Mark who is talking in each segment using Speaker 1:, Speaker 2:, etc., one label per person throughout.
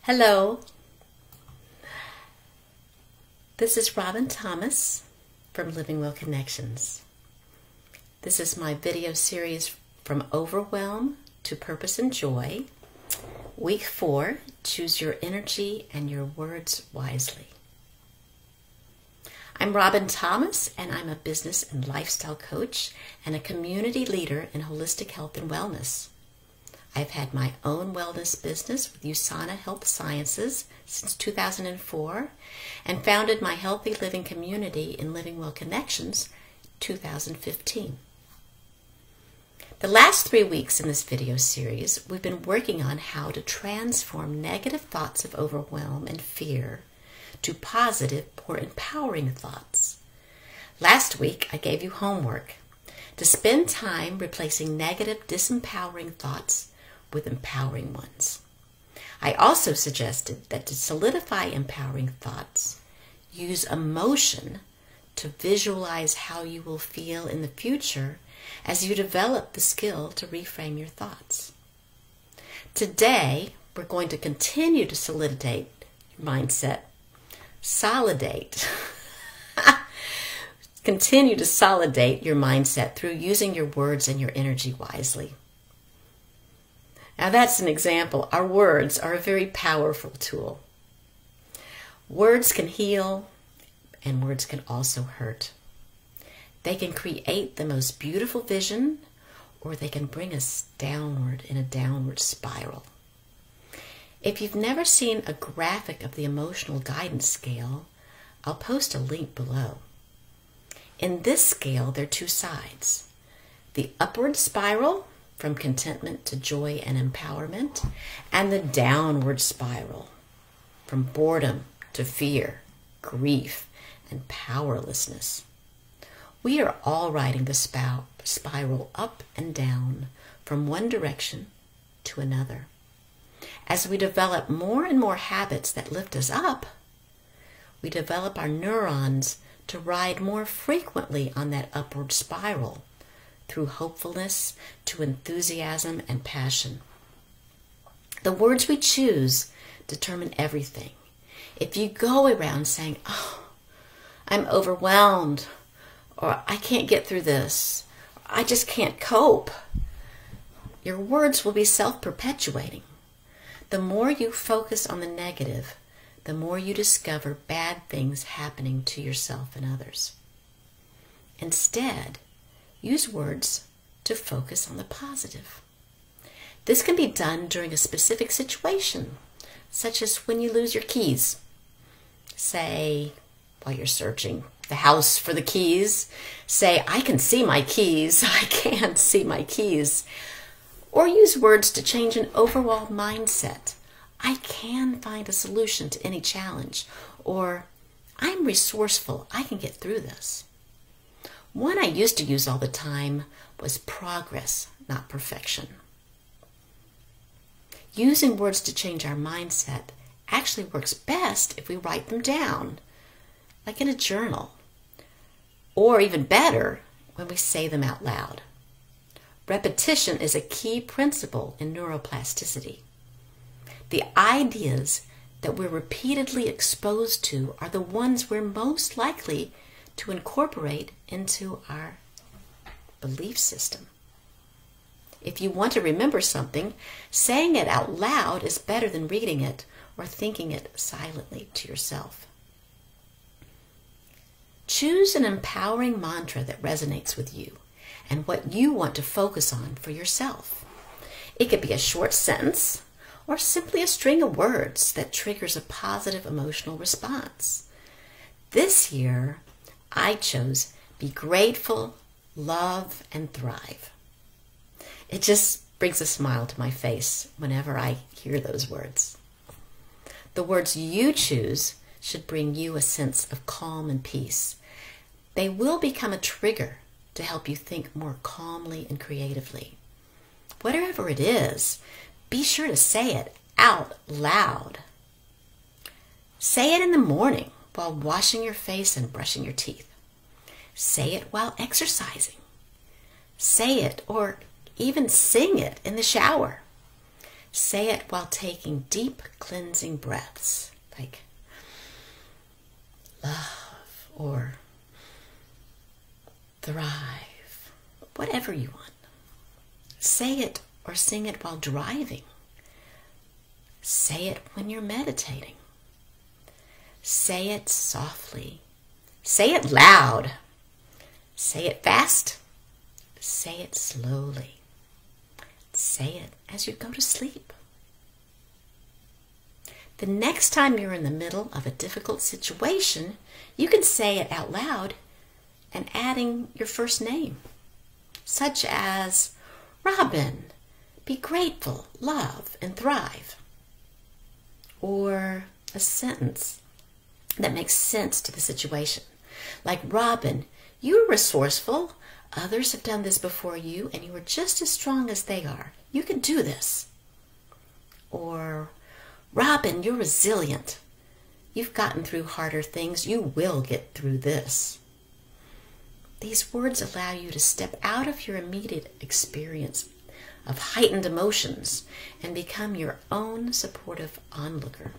Speaker 1: Hello, this is Robin Thomas from Living Well Connections. This is my video series from overwhelm to purpose and joy. Week 4, choose your energy and your words wisely. I'm Robin Thomas, and I'm a business and lifestyle coach and a community leader in holistic health and wellness. I've had my own wellness business with USANA Health Sciences since 2004 and founded my healthy living community in Living Well Connections 2015. The last 3 weeks in this video series, we've been working on how to transform negative thoughts of overwhelm and fear to positive or empowering thoughts. Last week, I gave you homework to spend time replacing negative, disempowering thoughts with empowering ones. I also suggested that to solidify empowering thoughts, use emotion to visualize how you will feel in the future as you develop the skill to reframe your thoughts. Today, we're going to continue to solidify your mindset. Continue to solidify your mindset through using your words and your energy wisely. Now that's an example. Our words are a very powerful tool. Words can heal, and words can also hurt. They can create the most beautiful vision, or they can bring us downward in a downward spiral. If you've never seen a graphic of the emotional guidance scale, I'll post a link below. In this scale, there are 2 sides. The upward spiral, from contentment to joy and empowerment, and the downward spiral, from boredom to fear, grief, and powerlessness. We are all riding the spiral up and down from one direction to another. As we develop more and more habits that lift us up, we develop our neurons to ride more frequently on that upward spiral, through hopefulness to enthusiasm and passion. The words we choose determine everything. If you go around saying, "Oh, I'm overwhelmed," or "I can't get through this," or "I just can't cope," your words will be self-perpetuating. The more you focus on the negative, the more you discover bad things happening to yourself and others. Instead, use words to focus on the positive. This can be done during a specific situation, such as when you lose your keys. Say, while you're searching the house for the keys, say, "I can see my keys. I can't see my keys." Or use words to change an overall mindset. "I can find a solution to any challenge." Or, "I'm resourceful. I can get through this." One I used to use all the time was progress, not perfection. Using words to change our mindset actually works best if we write them down, like in a journal, or even better, when we say them out loud. Repetition is a key principle in neuroplasticity. The ideas that we're repeatedly exposed to are the ones we're most likely to incorporate into our belief system. If you want to remember something, saying it out loud is better than reading it or thinking it silently to yourself. Choose an empowering mantra that resonates with you and what you want to focus on for yourself. It could be a short sentence or simply a string of words that triggers a positive emotional response. This year, I chose be grateful, love, and thrive. It just brings a smile to my face whenever I hear those words. The words you choose should bring you a sense of calm and peace. They will become a trigger to help you think more calmly and creatively. Whatever it is, be sure to say it out loud. Say it in the morning while washing your face and brushing your teeth. Say it while exercising. Say it or even sing it in the shower. Say it while taking deep cleansing breaths, like love or thrive, whatever you want. Say it or sing it while driving. Say it when you're meditating. Say it softly. Say it loud. Say it fast. Say it slowly. Say it as you go to sleep. The next time you're in the middle of a difficult situation, you can say it out loud and adding your first name, such as Robin, be grateful, love, and thrive. Or a sentence that makes sense to the situation. Like, Robin, you're resourceful. Others have done this before you, and you are just as strong as they are. You can do this. Or, Robin, you're resilient. You've gotten through harder things. You will get through this. These words allow you to step out of your immediate experience of heightened emotions and become your own supportive onlooker.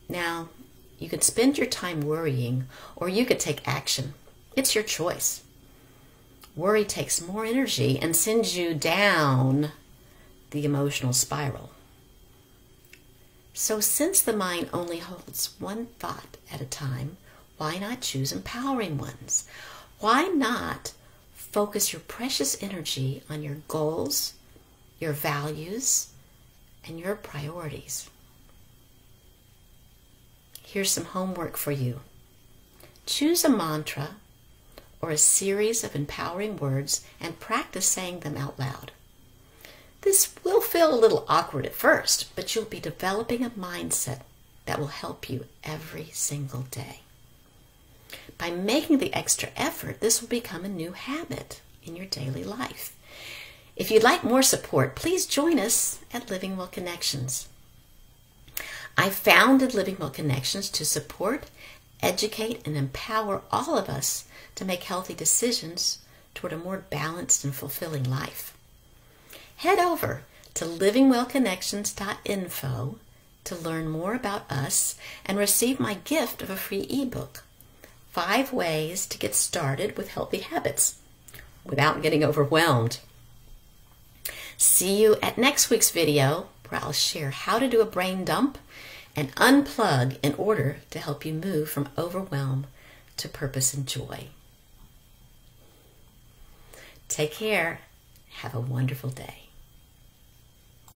Speaker 1: Now, you could spend your time worrying, or you could take action. It's your choice. Worry takes more energy and sends you down the emotional spiral. So since the mind only holds one thought at a time, why not choose empowering ones? Why not focus your precious energy on your goals, your values, and your priorities? Here's some homework for you. Choose a mantra or a series of empowering words and practice saying them out loud. This will feel a little awkward at first, but you'll be developing a mindset that will help you every single day. By making the extra effort, this will become a new habit in your daily life. If you'd like more support, please join us at Living Well Connections. I founded Living Well Connections to support, educate, and empower all of us to make healthy decisions toward a more balanced and fulfilling life. Head over to livingwellconnections.info to learn more about us and receive my gift of a free ebook, 5 Ways to Get Started with Healthy Habits Without Getting Overwhelmed. See you at next week's video, where I'll share how to do a brain dump and unplug in order to help you move from overwhelm to purpose and joy. Take care. Have a wonderful day.